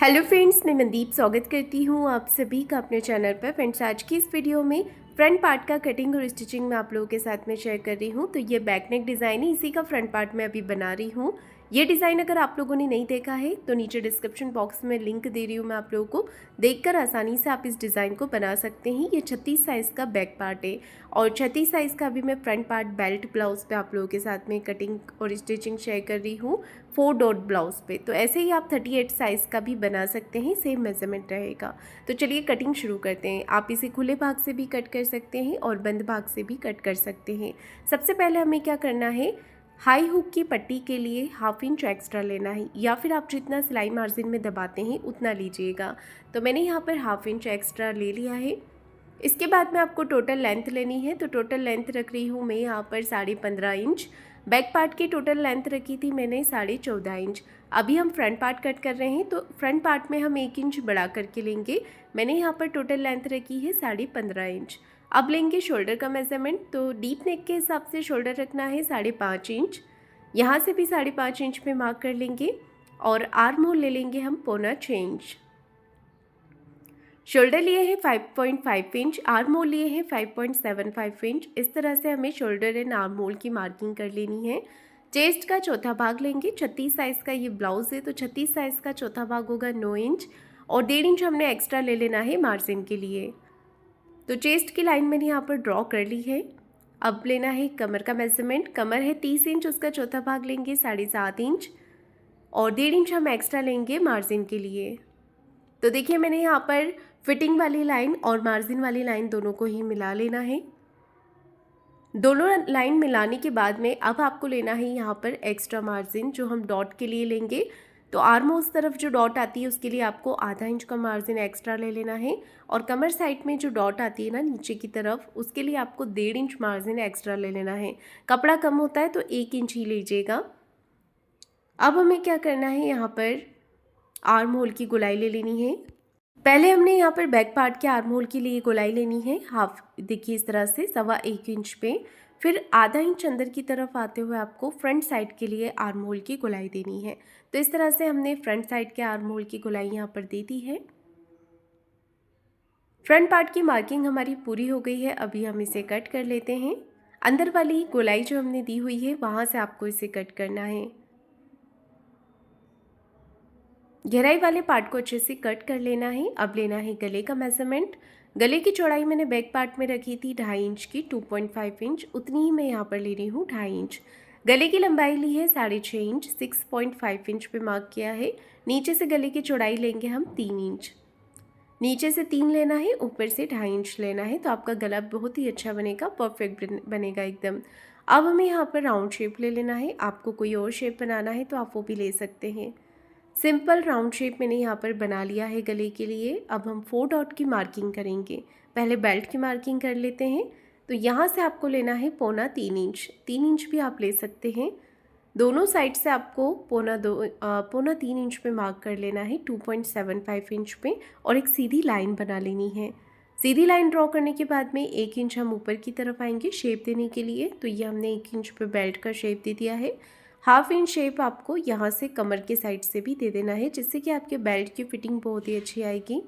Hello friends, मैं मनदीप स्वागत करती हूँ आप सभी का अपने चैनल पर। फ्रेंड्स, आज की इस वीडियो में फ्रंट पार्ट का कटिंग और स्टिचिंग मैं आप लोगों के साथ में शेयर कर रही हूँ। तो ये बैक नेक डिज़ाइन है, इसी का फ्रंट पार्ट मैं अभी बना रही हूँ। ये डिज़ाइन अगर आप लोगों ने नहीं देखा है तो नीचे डिस्क्रिप्शन बॉक्स में लिंक दे रही हूँ मैं आप लोगों को, देखकर आसानी से आप इस डिज़ाइन को बना सकते हैं। ये 36 साइज़ का बैक पार्ट है और 36 साइज़ का अभी मैं फ्रंट पार्ट बेल्ट ब्लाउज पे आप लोगों के साथ में कटिंग और स्टिचिंग शेयर कर रही हूँ 4 डॉट ब्लाउज पे। तो ऐसे ही आप 38 साइज़ का भी बना सकते हैं, सेम मेजरमेंट रहेगा। तो चलिए कटिंग शुरू करते हैं। आप इसे खुले भाग से भी कट कर सकते हैं और बंद भाग से भी कट कर सकते हैं। सबसे पहले हमें क्या करना है, हाई हुक की पट्टी के लिए 1/2 इंच एक्स्ट्रा लेना है, या फिर आप जितना सिलाई मार्जिन में दबाते हैं उतना लीजिएगा। तो मैंने यहाँ पर 1/2 इंच एक्स्ट्रा ले लिया है। इसके बाद में आपको टोटल लेंथ लेनी है, तो टोटल लेंथ रख रही हूँ मैं यहाँ पर 15.5 इंच। बैक पार्ट की टोटल लेंथ रखी थी मैंने 14.5 इंच। अभी हम फ्रंट पार्ट कट कर रहे हैं तो फ्रंट पार्ट में हम 1 इंच बढ़ा करके लेंगे। मैंने यहाँ पर टोटल लेंथ रखी है 15.5 इंच। अब लेंगे शोल्डर का मेजरमेंट, तो डीप नेक के हिसाब से शोल्डर रखना है 5.5 इंच। यहाँ से भी 5.5 इंच पे मार्क कर लेंगे और आर्म होल ले लेंगे हम 4.25 इंच। शोल्डर लिए हैं 5.5 इंच, आर्म होल लिए हैं 5.75 इंच। इस तरह से हमें शोल्डर एंड आर्म होल की मार्किंग कर लेनी है। चेस्ट का चौथा भाग लेंगे। 36 साइज़ का ये ब्लाउज़ है तो 36 साइज़ का चौथा भाग होगा 9 इंच और 1.5 इंच हमने एक्स्ट्रा ले लेना है मार्जिन के लिए। तो चेस्ट की लाइन मैंने यहाँ पर ड्रॉ कर ली है। अब लेना है कमर का मेजरमेंट। कमर है 30 इंच, उसका चौथा भाग लेंगे 7.5 इंच और 1.5 इंच हम एक्स्ट्रा लेंगे मार्जिन के लिए। तो देखिए मैंने यहाँ पर फिटिंग वाली लाइन और मार्जिन वाली लाइन दोनों को ही मिला लेना है। दोनों लाइन मिलाने के बाद में अब आपको लेना है यहाँ पर एक्स्ट्रा मार्जिन जो हम डॉट के लिए लेंगे। तो आर्म होल्स तरफ जो डॉट आती है उसके लिए आपको ½ इंच का मार्जिन एक्स्ट्रा ले लेना है और कमर साइड में जो डॉट आती है ना नीचे की तरफ, उसके लिए आपको 1.5 इंच मार्जिन एक्स्ट्रा ले लेना है। कपड़ा कम होता है तो 1 इंच ही लीजिएगा। अब हमें क्या करना है, यहाँ पर आर्म होल की गोलाई ले लेनी है। पहले हमने यहाँ पर बैक पार्ट के आर्म होल के लिए गोलाई लेनी है हाफ, देखिए इस तरह से 1.25 इंच पे। फिर ½ इंच अंदर की तरफ आते हुए आपको फ्रंट साइड के लिए आर्म होल की गोलाई देनी है। तो इस तरह से हमने फ्रंट साइड के आर्म होल की गोलाई यहाँ पर दे दी है। फ्रंट पार्ट की मार्किंग हमारी पूरी हो गई है। अभी हम इसे कट कर लेते हैं। अंदर वाली गोलाई जो हमने दी हुई है वहाँ से आपको इसे कट करना है। गहराई वाले पार्ट को अच्छे से कट कर लेना है। अब लेना है गले का मेजरमेंट। गले की चौड़ाई मैंने बैक पार्ट में रखी थी 2.5 इंच की, 2.5 इंच उतनी ही मैं यहाँ पर ले रही हूँ 2.5 इंच। गले की लंबाई ली है 6.5 इंच, 6.5 इंच पे मार्क किया है। नीचे से गले की चौड़ाई लेंगे हम 3 इंच। नीचे से 3 लेना है, ऊपर से 2.5 इंच लेना है, तो आपका गला बहुत ही अच्छा बनेगा, परफेक्ट बनेगा एकदम। अब हमें यहाँ पर राउंड शेप ले लेना है। आपको कोई और शेप बनाना है तो आप वो भी ले सकते हैं। सिंपल राउंड शेप मैंने यहाँ पर बना लिया है गले के लिए। अब हम 4 डॉट की मार्किंग करेंगे। पहले बेल्ट की मार्किंग कर लेते हैं। तो यहाँ से आपको लेना है 3.25 इंच, 3 इंच भी आप ले सकते हैं। दोनों साइड से आपको 3.25 इंच पे मार्क कर लेना है 2.75 इंच पे और एक सीधी लाइन बना लेनी है। सीधी लाइन ड्रॉ करने के बाद में 1 इंच हम ऊपर की तरफ आएंगे शेप देने के लिए। तो ये हमने 1 इंच पे बेल्ट का शेप दे दिया है। ½ इंच शेप आपको यहाँ से कमर के साइड से भी दे देना है, जिससे कि आपके बेल्ट की फिटिंग बहुत ही अच्छी आएगी।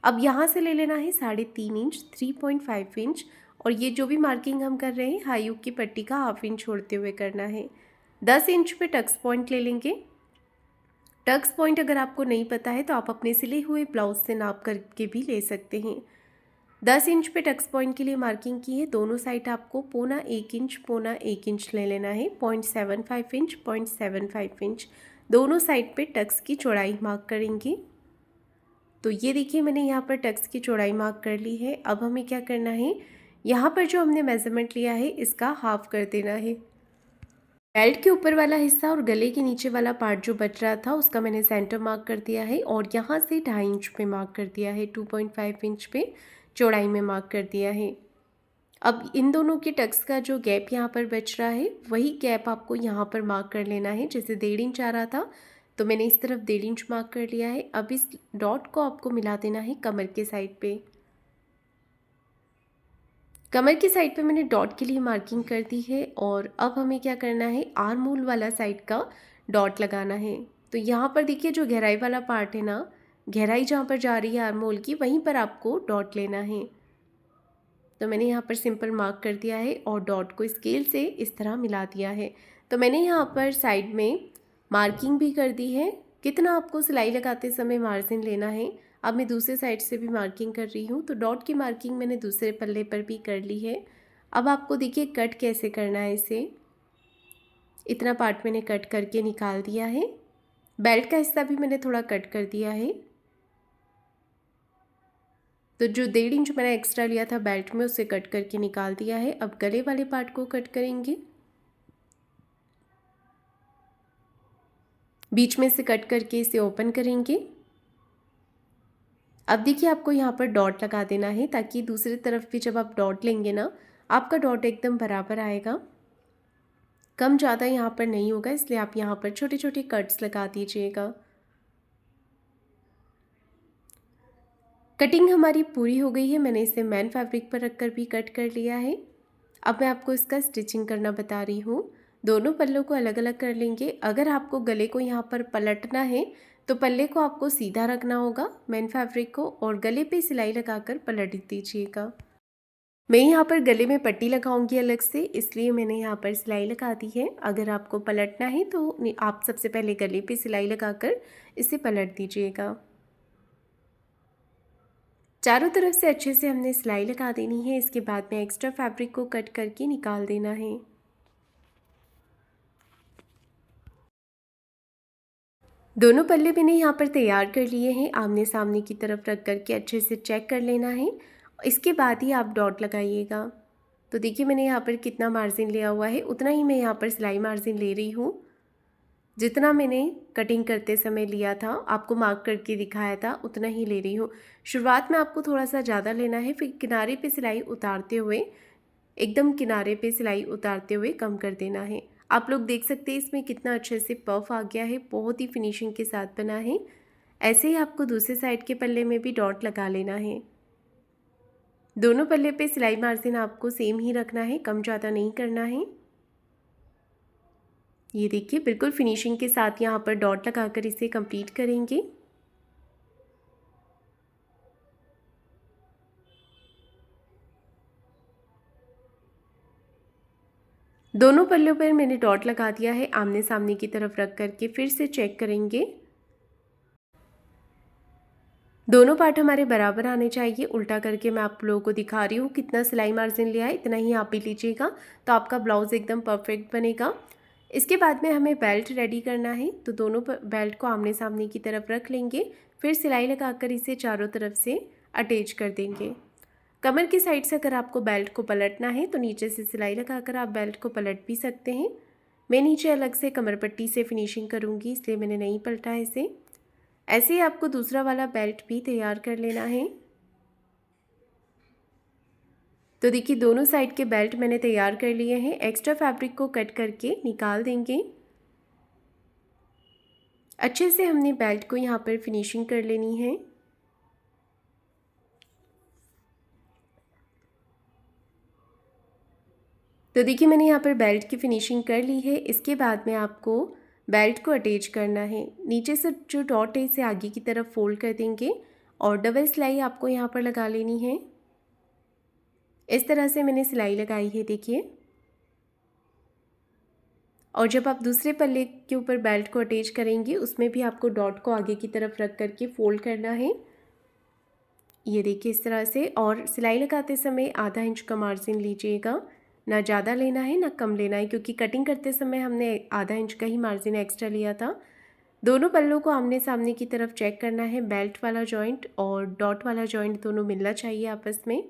अब यहाँ से ले लेना है 3.5 इंच, 3.5 इंच और ये जो भी मार्किंग हम कर रहे हैं हाई हुक की पट्टी का ½ इंच छोड़ते हुए करना है। 10 इंच पे टक्स पॉइंट ले लेंगे। टक्स पॉइंट अगर आपको नहीं पता है तो आप अपने सिले हुए ब्लाउज से नाप करके भी ले सकते हैं। 10 इंच पे टक्स पॉइंट के लिए मार्किंग की है। दोनों साइड आपको 1.25 इंच ले लेना है। 0.75 इंच, 0.75 इंच दोनों साइड पे टक्स की चौड़ाई मार्क करेंगे। तो ये देखिए मैंने यहाँ पर टक्स की चौड़ाई मार्क कर ली है। अब हमें क्या करना है, यहाँ पर जो हमने मेजरमेंट लिया है इसका हाफ कर देना है। बेल्ट के ऊपर वाला हिस्सा और गले के नीचे वाला पार्ट जो बच रहा था उसका मैंने सेंटर मार्क कर दिया है और यहाँ से 2.5 इंच पे मार्क कर दिया है, 2.5 इंच पे चौड़ाई में मार्क कर दिया है। अब इन दोनों के टक्स का जो गैप यहाँ पर बच रहा है वही गैप आपको यहाँ पर मार्क कर लेना है। जैसे 1.5 इंच आ रहा था तो मैंने इस तरफ 1.5 इंच मार्क कर लिया है। अब इस डॉट को आपको मिला देना है कमर के साइड पे। कमर की साइड पे मैंने डॉट के लिए मार्किंग कर दी है और अब हमें क्या करना है, आर्म होल वाला साइड का डॉट लगाना है। तो यहाँ पर देखिए जो गहराई वाला पार्ट है ना, गहराई जहाँ पर जा रही है आर्म होल की वहीं पर आपको डॉट लेना है। तो मैंने यहाँ पर सिंपल मार्क कर दिया है और डॉट को स्केल से इस तरह मिला दिया है। तो मैंने यहाँ पर साइड में मार्किंग भी कर दी है, कितना आपको सिलाई लगाते समय मार्जिन लेना है। अब मैं दूसरे साइड से भी मार्किंग कर रही हूँ। तो डॉट की मार्किंग मैंने दूसरे पल्ले पर भी कर ली है। अब आपको देखिए कट कैसे करना है इसे। इतना पार्ट मैंने कट करके निकाल दिया है। बेल्ट का हिस्सा भी मैंने थोड़ा कट कर दिया है। तो जो 1.5 इंच मैंने एक्स्ट्रा लिया था बेल्ट में उसे कट करके निकाल दिया है। अब गले वाले पार्ट को कट करेंगे। बीच में से कट करके इसे ओपन करेंगे। अब देखिए आपको यहाँ पर डॉट लगा देना है ताकि दूसरी तरफ भी जब आप डॉट लेंगे ना आपका डॉट एकदम बराबर आएगा, कम ज़्यादा यहाँ पर नहीं होगा, इसलिए आप यहाँ पर छोटे छोटे कट्स लगा दीजिएगा। कटिंग हमारी पूरी हो गई है। मैंने इसे मैन फैब्रिक पर रखकर भी कट कर लिया है। अब मैं आपको इसका स्टिचिंग करना बता रही हूँ। दोनों पल्लों को अलग अलग कर लेंगे। अगर आपको गले को यहाँ पर पलटना है तो पल्ले को आपको सीधा रखना होगा मैन फैब्रिक को, और गले पे सिलाई लगाकर पलट दीजिएगा। मैं यहाँ पर गले में पट्टी लगाऊंगी अलग से, इसलिए मैंने यहाँ पर सिलाई लगा दी है। अगर आपको पलटना है तो आप सबसे पहले गले पे सिलाई लगाकर इसे पलट दीजिएगा। चारों तरफ से अच्छे से हमने सिलाई लगा देनी है। इसके बाद में एक्स्ट्रा फैब्रिक को कट करके निकाल देना है। दोनों पल्ले मैंने यहाँ पर तैयार कर लिए हैं। आमने सामने की तरफ रख करके अच्छे से चेक कर लेना है। इसके बाद ही आप डॉट लगाइएगा। तो देखिए मैंने यहाँ पर कितना मार्जिन लिया हुआ है, उतना ही मैं यहाँ पर सिलाई मार्जिन ले रही हूँ। जितना मैंने कटिंग करते समय लिया था, आपको मार्क करके दिखाया था, उतना ही ले रही हूँ। शुरुआत में आपको थोड़ा सा ज़्यादा लेना है, फिर किनारे पे सिलाई उतारते हुए, एकदम किनारे पे सिलाई उतारते हुए कम कर देना है। आप लोग देख सकते हैं इसमें कितना अच्छे से पफ आ गया है, बहुत ही फिनिशिंग के साथ बना है। ऐसे ही आपको दूसरे साइड के पल्ले में भी डॉट लगा लेना है। दोनों पल्ले पे सिलाई मार्जिन आपको सेम ही रखना है, कम ज़्यादा नहीं करना है। ये देखिए बिल्कुल फिनिशिंग के साथ यहाँ पर डॉट लगाकर इसे कंप्लीट करेंगे। दोनों पल्लों पर मैंने डॉट लगा दिया है। आमने सामने की तरफ रख करके फिर से चेक करेंगे। दोनों पार्ट हमारे बराबर आने चाहिए। उल्टा करके मैं आप लोगों को दिखा रही हूँ कितना सिलाई मार्जिन लिया है, इतना ही आप भी लीजिएगा तो आपका ब्लाउज़ एकदम परफेक्ट बनेगा। इसके बाद में हमें बेल्ट रेडी करना है। तो दोनों बेल्ट को आमने सामने की तरफ रख लेंगे, फिर सिलाई लगाकर इसे चारों तरफ से अटैच कर देंगे। कमर की साइड से अगर आपको बेल्ट को पलटना है तो नीचे से सिलाई लगाकर आप बेल्ट को पलट भी सकते हैं। मैं नीचे अलग से कमर पट्टी से फिनिशिंग करूँगी, इसलिए मैंने नहीं पलटा है इसे। ऐसे ही आपको दूसरा वाला बेल्ट भी तैयार कर लेना है। तो देखिए दोनों साइड के बेल्ट मैंने तैयार कर लिए हैं। एक्स्ट्रा फैब्रिक को कट करके निकाल देंगे। अच्छे से हमने बेल्ट को यहाँ पर फिनिशिंग कर लेनी है। तो देखिए मैंने यहाँ पर बेल्ट की फिनिशिंग कर ली है। इसके बाद में आपको बेल्ट को अटैच करना है। नीचे से जो डॉट है इसे आगे की तरफ फोल्ड कर देंगे और डबल सिलाई आपको यहाँ पर लगा लेनी है। इस तरह से मैंने सिलाई लगाई है देखिए। और जब आप दूसरे पल्ले के ऊपर बेल्ट को अटैच करेंगे उसमें भी आपको डॉट को आगे की तरफ रख करके फोल्ड करना है। ये देखिए इस तरह से। और सिलाई लगाते समय आधा इंच का मार्जिन लीजिएगा, ना ज़्यादा लेना है ना कम लेना है, क्योंकि कटिंग करते समय हमने आधा इंच का ही मार्जिन एक्स्ट्रा लिया था। दोनों पल्लों को आमने सामने की तरफ चेक करना है। बेल्ट वाला जॉइंट और डॉट वाला जॉइंट दोनों मिलना चाहिए आपस में।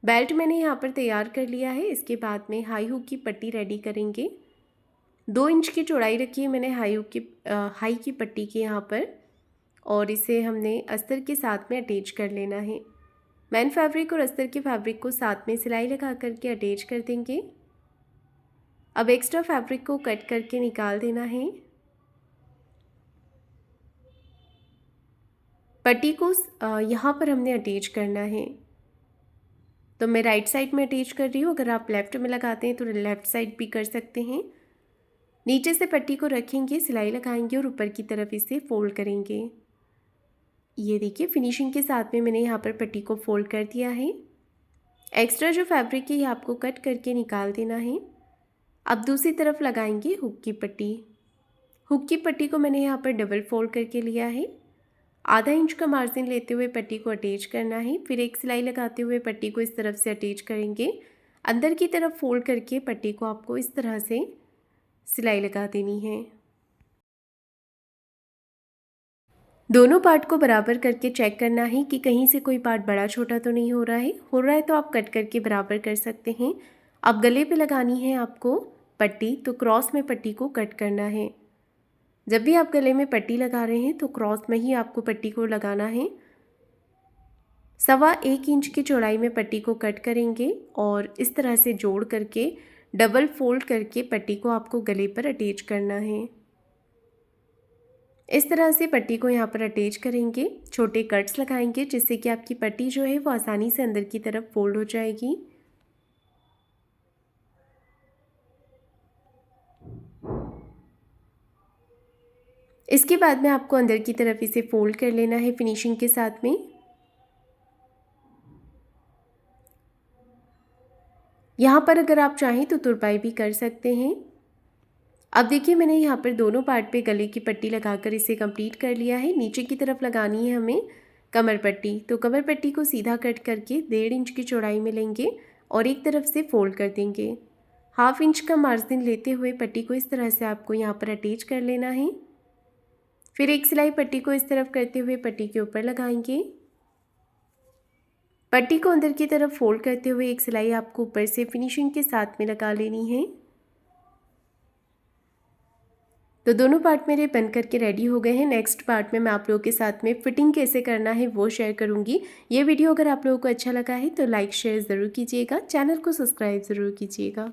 बेल्ट मैंने यहाँ पर तैयार कर लिया है। इसके बाद में हाई हुक की पट्टी रेडी करेंगे। 2 इंच की चौड़ाई रखी है मैंने हाई की पट्टी की यहाँ पर, और इसे हमने अस्तर के साथ में अटैच कर लेना है। मैन फैब्रिक और अस्तर के फैब्रिक को साथ में सिलाई लगा करके अटैच कर देंगे। अब एक्स्ट्रा फैब्रिक को कट करके निकाल देना है। पट्टी को यहाँ पर हमने अटैच करना है। तो मैं राइट साइड में अटैच कर रही हूँ, अगर आप लेफ़्ट में लगाते हैं तो लेफ़्ट साइड भी कर सकते हैं। नीचे से पट्टी को रखेंगे, सिलाई लगाएंगे और ऊपर की तरफ इसे फोल्ड करेंगे। ये देखिए फिनिशिंग के साथ में मैंने यहाँ पर पट्टी को फोल्ड कर दिया है। एक्स्ट्रा जो फैब्रिक है ये आपको कट करके निकाल देना है। अब दूसरी तरफ लगाएंगे हुक की पट्टी। हुक की पट्टी को मैंने यहाँ पर डबल फोल्ड करके लिया है। आधा इंच का मार्जिन लेते हुए पट्टी को अटैच करना है। फिर एक सिलाई लगाते हुए पट्टी को इस तरफ से अटैच करेंगे। अंदर की तरफ फोल्ड करके पट्टी को आपको इस तरह से सिलाई लगा देनी है। दोनों पार्ट को बराबर करके चेक करना है कि कहीं से कोई पार्ट बड़ा छोटा तो नहीं हो रहा है तो आप कट करके बराबर कर सकते हैं। अब गले पे लगानी है आपको पट्टी, तो क्रॉस में पट्टी को कट करना है। जब भी आप गले में पट्टी लगा रहे हैं तो क्रॉस में ही आपको पट्टी को लगाना है। 1.25 इंच की चौड़ाई में पट्टी को कट करेंगे और इस तरह से जोड़ करके डबल फोल्ड करके पट्टी को आपको गले पर अटैच करना है। इस तरह से पट्टी को यहाँ पर अटैच करेंगे, छोटे कट्स लगाएंगे जिससे कि आपकी पट्टी जो है वो आसानी से अंदर की तरफ फोल्ड हो जाएगी। इसके बाद में आपको अंदर की तरफ इसे फोल्ड कर लेना है फिनिशिंग के साथ में। यहाँ पर अगर आप चाहें तो तुरपाई भी कर सकते हैं। अब देखिए मैंने यहाँ पर दोनों पार्ट पे गले की पट्टी लगाकर इसे कंप्लीट कर लिया है। नीचे की तरफ लगानी है हमें कमर पट्टी, तो कमर पट्टी को सीधा कट करके 1.5 इंच की चौड़ाई में लेंगे और एक तरफ से फोल्ड कर देंगे। 1/2 इंच का मार्जिन लेते हुए पट्टी को इस तरह से आपको यहाँ पर अटैच कर लेना है। फिर एक सिलाई पट्टी को इस तरफ करते हुए पट्टी के ऊपर लगाएंगे। पट्टी को अंदर की तरफ फोल्ड करते हुए एक सिलाई आपको ऊपर से फिनिशिंग के साथ में लगा लेनी है। तो दोनों पार्ट मेरे बन करके रेडी हो गए हैं। नेक्स्ट पार्ट में मैं आप लोगों के साथ में फिटिंग कैसे करना है वो शेयर करूंगी। ये वीडियो अगर आप लोगों को अच्छा लगा है तो लाइक शेयर ज़रूर कीजिएगा, चैनल को सब्सक्राइब ज़रूर कीजिएगा।